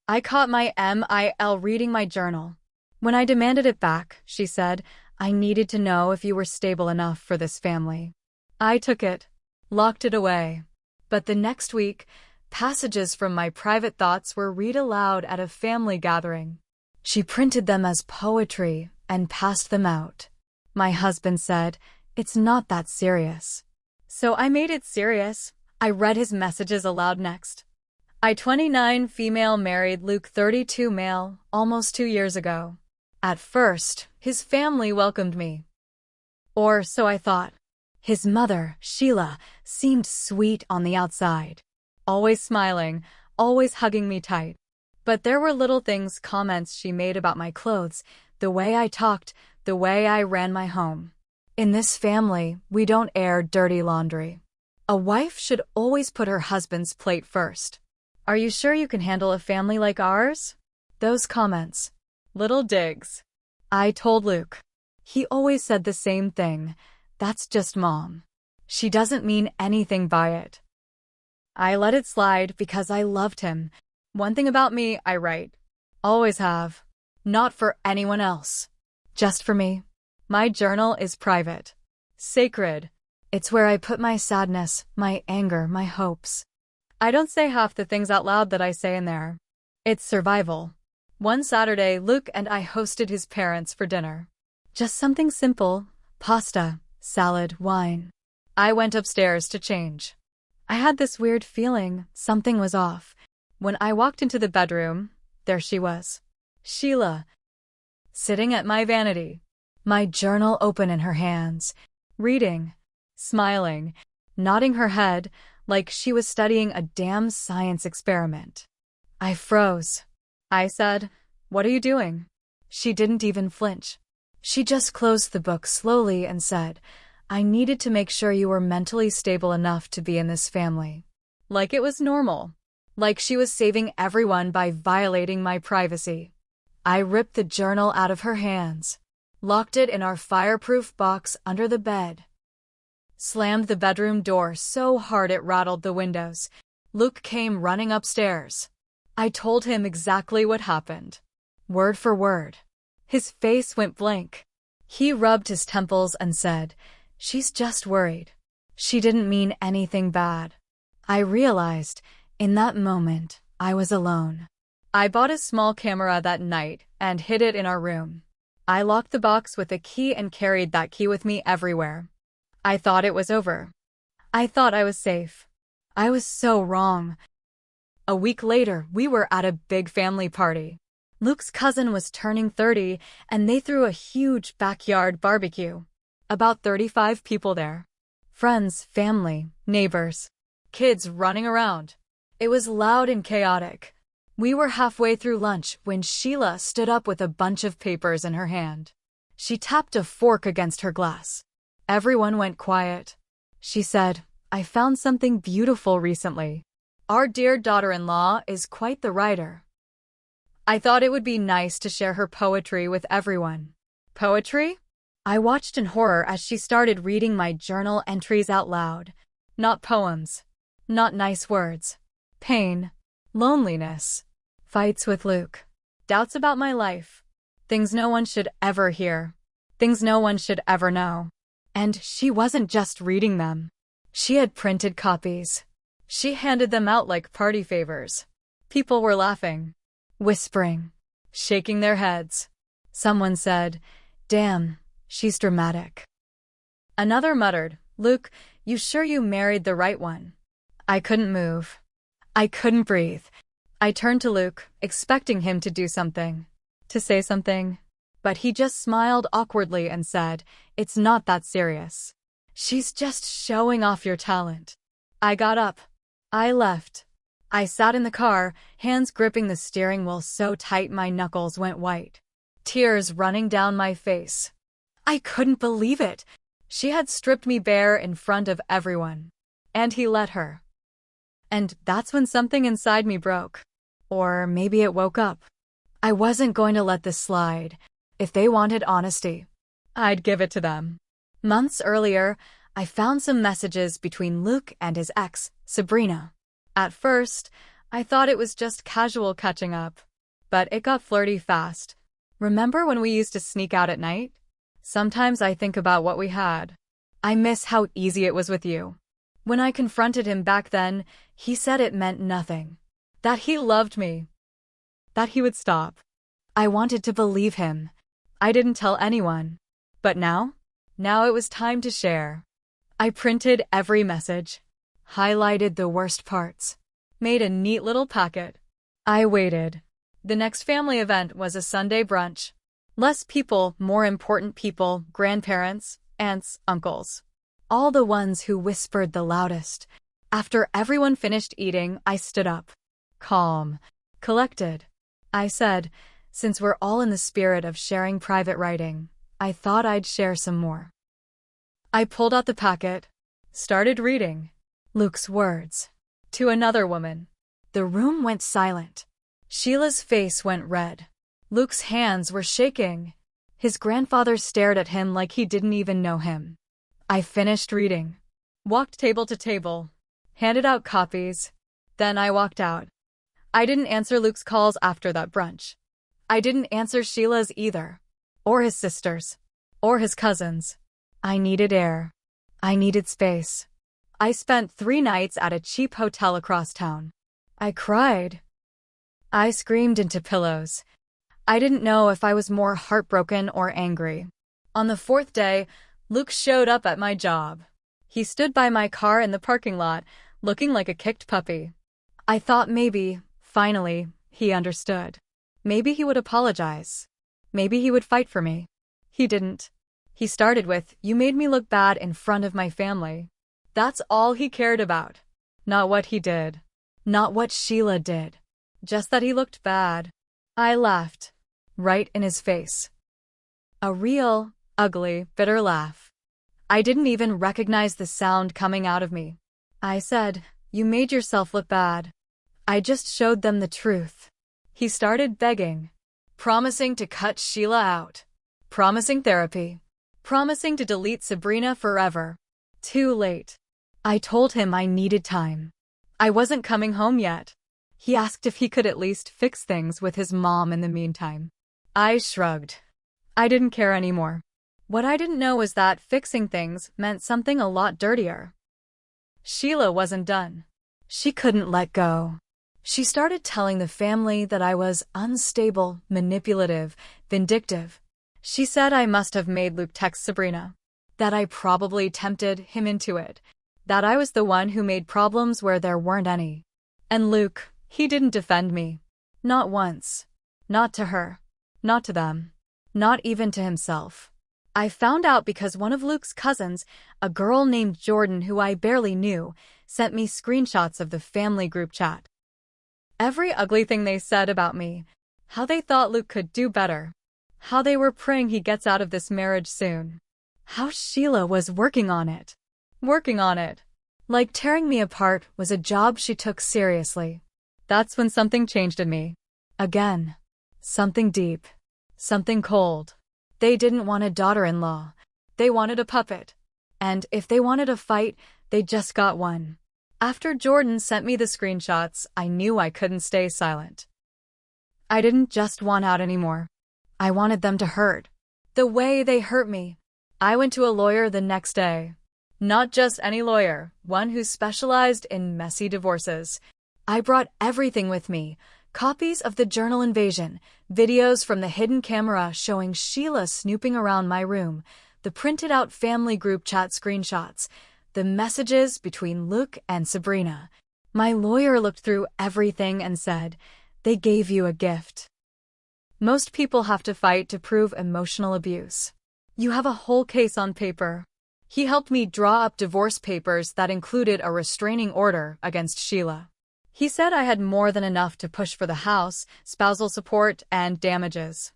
I caught my MIL reading my journal. When I demanded it back, she said, I needed to know if you were stable enough for this family. I took it, locked it away. But the next week, passages from my private thoughts were read aloud at a family gathering. She printed them as poetry and passed them out. My husband said, "It's not that serious." So I made it serious. I read his messages aloud next. I 29 female married Luke 32 male, almost 2 years ago. At first, his family welcomed me. Or so I thought. His mother, Sheila, seemed sweet on the outside. Always smiling, always hugging me tight. But there were little things, comments she made about my clothes, the way I talked, the way I ran my home. In this family, we don't air dirty laundry. A wife should always put her husband's plate first. Are you sure you can handle a family like ours? Those comments. Little digs. I told Luke. He always said the same thing. That's just mom. She doesn't mean anything by it. I let it slide because I loved him. One thing about me, I write. Always have. Not for anyone else. Just for me. My journal is private. Sacred. It's where I put my sadness, my anger, my hopes. I don't say half the things out loud that I say in there. It's survival. One Saturday, Luke and I hosted his parents for dinner. Just something simple. Pasta, salad, wine. I went upstairs to change. I had this weird feeling something was off. When I walked into the bedroom, there she was. Sheila. Sitting at my vanity. My journal open in her hands. Reading. Smiling. Nodding her head like she was studying a damn science experiment. I froze. I said, "What are you doing?" She didn't even flinch. She just closed the book slowly and said, "I needed to make sure you were mentally stable enough to be in this family." Like it was normal. Like she was saving everyone by violating my privacy. I ripped the journal out of her hands, locked it in our fireproof box under the bed, slammed the bedroom door so hard it rattled the windows. Luke came running upstairs. I told him exactly what happened. Word for word. His face went blank. He rubbed his temples and said, "She's just worried. She didn't mean anything bad." I realized, in that moment, I was alone. I bought a small camera that night and hid it in our room. I locked the box with a key and carried that key with me everywhere. I thought it was over. I thought I was safe. I was so wrong. A week later, we were at a big family party. Luke's cousin was turning 30, and they threw a huge backyard barbecue. About 35 people there. Friends, family, neighbors, kids running around. It was loud and chaotic. We were halfway through lunch when Sheila stood up with a bunch of papers in her hand. She tapped a fork against her glass. Everyone went quiet. She said, "I found something beautiful recently. Our dear daughter-in-law is quite the writer." I thought it would be nice to share her poetry with everyone. Poetry? I watched in horror as she started reading my journal entries out loud. Not poems. Not nice words. Pain. Loneliness. Fights with Luke. Doubts about my life. Things no one should ever hear. Things no one should ever know. And she wasn't just reading them. She had printed copies. She handed them out like party favors. People were laughing, whispering, shaking their heads. Someone said, "Damn, she's dramatic." Another muttered, "Luke, you sure you married the right one?" I couldn't move. I couldn't breathe. I turned to Luke, expecting him to do something, to say something. But he just smiled awkwardly and said, "It's not that serious. She's just showing off your talent." I got up. I left. I sat in the car, hands gripping the steering wheel so tight my knuckles went white. Tears running down my face. I couldn't believe it. She had stripped me bare in front of everyone. And he let her. And that's when something inside me broke. Or maybe it woke up. I wasn't going to let this slide. If they wanted honesty, I'd give it to them. Months earlier, I found some messages between Luke and his ex, Sabrina. At first, I thought it was just casual catching up. But it got flirty fast. Remember when we used to sneak out at night? Sometimes I think about what we had. I miss how easy it was with you. When I confronted him back then, he said it meant nothing. That he loved me. That he would stop. I wanted to believe him. I didn't tell anyone. But now? Now it was time to share. I printed every message. Highlighted the worst parts. Made a neat little packet. I waited. The next family event was a Sunday brunch. Less people, more important people, grandparents, aunts, uncles. All the ones who whispered the loudest. After everyone finished eating, I stood up. Calm. Collected. I said, since we're all in the spirit of sharing private writing, I thought I'd share some more. I pulled out the packet. Started reading. Luke's words. To another woman. The room went silent. Sheila's face went red. Luke's hands were shaking. His grandfather stared at him like he didn't even know him. I finished reading. Walked table to table. Handed out copies. Then I walked out. I didn't answer Luke's calls after that brunch. I didn't answer Sheila's either. Or his sisters. Or his cousins. I needed air. I needed space. I spent 3 nights at a cheap hotel across town. I cried. I screamed into pillows. I didn't know if I was more heartbroken or angry. On the 4th day, Luke showed up at my job. He stood by my car in the parking lot, looking like a kicked puppy. I thought maybe, finally, he understood. Maybe he would apologize. Maybe he would fight for me. He didn't. He started with, "You made me look bad in front of my family." That's all he cared about. Not what he did. Not what Sheila did. Just that he looked bad. I laughed. Right in his face. A real, ugly, bitter laugh. I didn't even recognize the sound coming out of me. I said, "You made yourself look bad." I just showed them the truth. He started begging. Promising to cut Sheila out. Promising therapy. Promising to delete Sabrina forever. Too late. I told him I needed time. I wasn't coming home yet. He asked if he could at least fix things with his mom in the meantime. I shrugged. I didn't care anymore. What I didn't know was that fixing things meant something a lot dirtier. Sheila wasn't done. She couldn't let go. She started telling the family that I was unstable, manipulative, vindictive. She said I must have made Luke text Sabrina. That I probably tempted him into it. That I was the one who made problems where there weren't any. And Luke, he didn't defend me. Not once. Not to her. Not to them. Not even to himself. I found out because one of Luke's cousins, a girl named Jordan who I barely knew, sent me screenshots of the family group chat. Every ugly thing they said about me. How they thought Luke could do better. How they were praying he gets out of this marriage soon. How Sheila was working on it. Working on it. Like tearing me apart was a job she took seriously. That's when something changed in me. Again. Something deep. Something cold. They didn't want a daughter-in-law. They wanted a puppet. And if they wanted a fight, they just got one. After Jordan sent me the screenshots, I knew I couldn't stay silent. I didn't just want out anymore. I wanted them to hurt. The way they hurt me. I went to a lawyer the next day. Not just any lawyer, one who specialized in messy divorces. I brought everything with me. Copies of the journal invasion, videos from the hidden camera showing Sheila snooping around my room, the printed out family group chat screenshots, the messages between Luke and Sabrina. My lawyer looked through everything and said, "They gave you a gift." Most people have to fight to prove emotional abuse. You have a whole case on paper. He helped me draw up divorce papers that included a restraining order against Sheila. He said I had more than enough to push for the house, spousal support, and damages.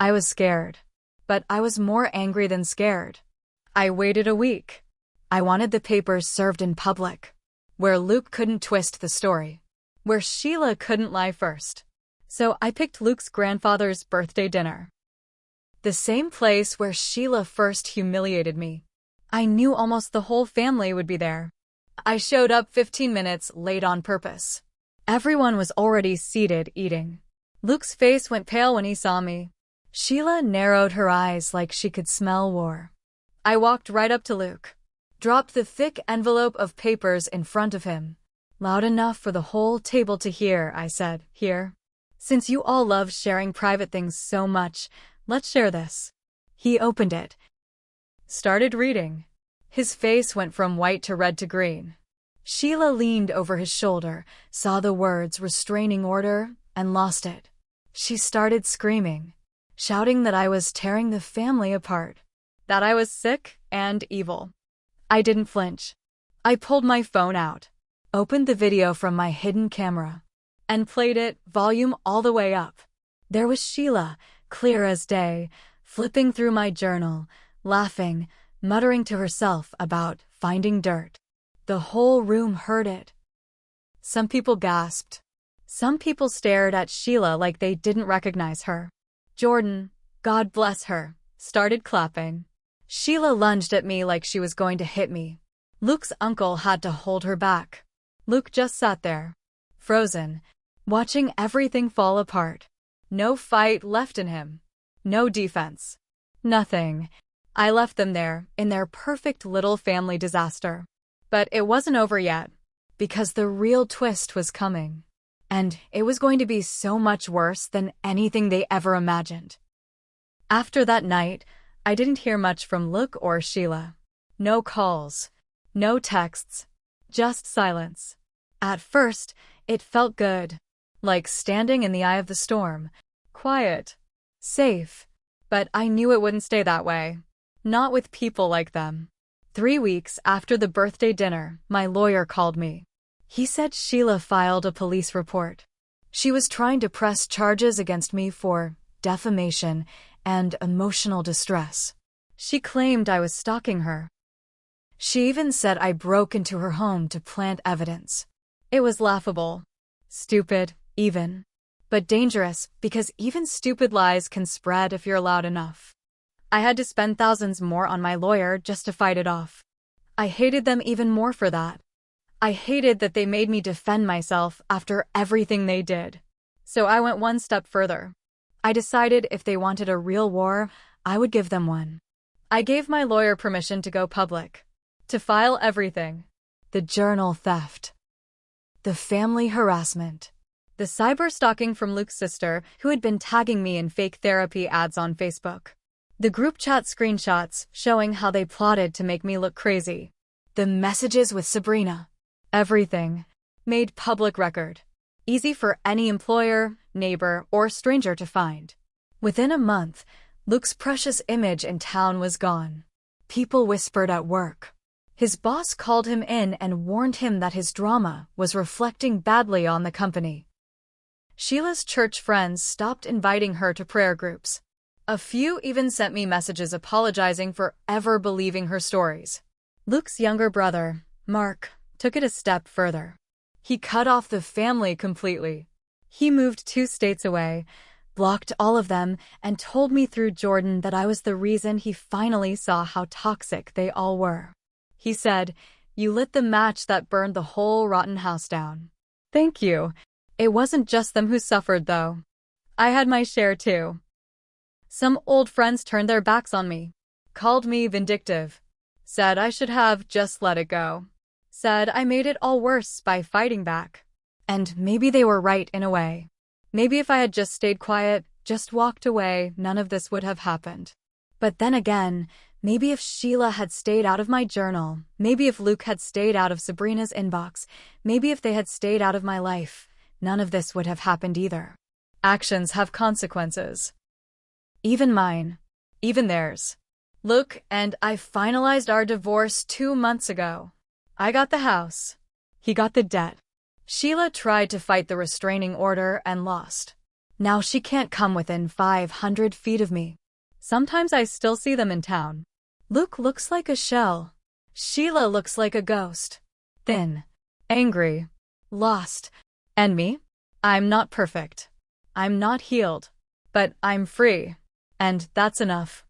I was scared. But I was more angry than scared. I waited a week. I wanted the papers served in public. Where Luke couldn't twist the story. Where Sheila couldn't lie first. So I picked Luke's grandfather's birthday dinner. The same place where Sheila first humiliated me. I knew almost the whole family would be there. I showed up 15 minutes late on purpose. Everyone was already seated eating. Luke's face went pale when he saw me. Sheila narrowed her eyes like she could smell war. I walked right up to Luke, dropped the thick envelope of papers in front of him. Loud enough for the whole table to hear, I said, "Here. Since you all love sharing private things so much, let's share this." He opened it, started reading. His face went from white to red to green. Sheila leaned over his shoulder, saw the words restraining order, and lost it. She started screaming, shouting that I was tearing the family apart, that I was sick and evil. I didn't flinch. I pulled my phone out, opened the video from my hidden camera, and played it, volume all the way up. There was Sheila, clear as day, flipping through my journal, laughing, muttering to herself about finding dirt. The whole room heard it. Some people gasped. Some people stared at Sheila like they didn't recognize her. Jordan, God bless her, started clapping. Sheila lunged at me like she was going to hit me. Luke's uncle had to hold her back. Luke just sat there, frozen, watching everything fall apart. No fight left in him. No defense. Nothing. I left them there, in their perfect little family disaster. But it wasn't over yet, because the real twist was coming. And it was going to be so much worse than anything they ever imagined. After that night, I didn't hear much from Luke or Sheila. No calls, no texts, just silence. At first, it felt good, like standing in the eye of the storm, quiet, safe. But I knew it wouldn't stay that way. Not with people like them. 3 weeks after the birthday dinner, my lawyer called me. He said Sheila filed a police report. She was trying to press charges against me for defamation and emotional distress. She claimed I was stalking her. She even said I broke into her home to plant evidence. It was laughable, stupid, even, but dangerous because even stupid lies can spread if you're loud enough. I had to spend thousands more on my lawyer just to fight it off. I hated them even more for that. I hated that they made me defend myself after everything they did. So I went one step further. I decided if they wanted a real war, I would give them one. I gave my lawyer permission to go public, to file everything. The journal theft, the family harassment, the cyber stalking from Luke's sister who had been tagging me in fake therapy ads on Facebook, the group chat screenshots showing how they plotted to make me look crazy, the messages with Sabrina. Everything made public record, easy for any employer, neighbor, or stranger to find. Within a month, Luke's precious image in town was gone. People whispered at work. His boss called him in and warned him that his drama was reflecting badly on the company. Sheila's church friends stopped inviting her to prayer groups. A few even sent me messages apologizing for ever believing her stories. Luke's younger brother, Mark, took it a step further. He cut off the family completely. He moved 2 states away, blocked all of them, and told me through Jordan that I was the reason he finally saw how toxic they all were. He said, "You lit the match that burned the whole rotten house down." Thank you. It wasn't just them who suffered, though. I had my share, too. Some old friends turned their backs on me, called me vindictive, said I should have just let it go, said I made it all worse by fighting back. And maybe they were right in a way. Maybe if I had just stayed quiet, just walked away, none of this would have happened. But then again, maybe if Sheila had stayed out of my journal, maybe if Luke had stayed out of Sabrina's inbox, maybe if they had stayed out of my life, none of this would have happened either. Actions have consequences. Even mine. Even theirs. Luke and I finalized our divorce 2 months ago. I got the house. He got the debt. Sheila tried to fight the restraining order and lost. Now she can't come within 500 feet of me. Sometimes I still see them in town. Luke looks like a shell. Sheila looks like a ghost. Thin. Angry. Lost. And me? I'm not perfect. I'm not healed. But I'm free. And that's enough.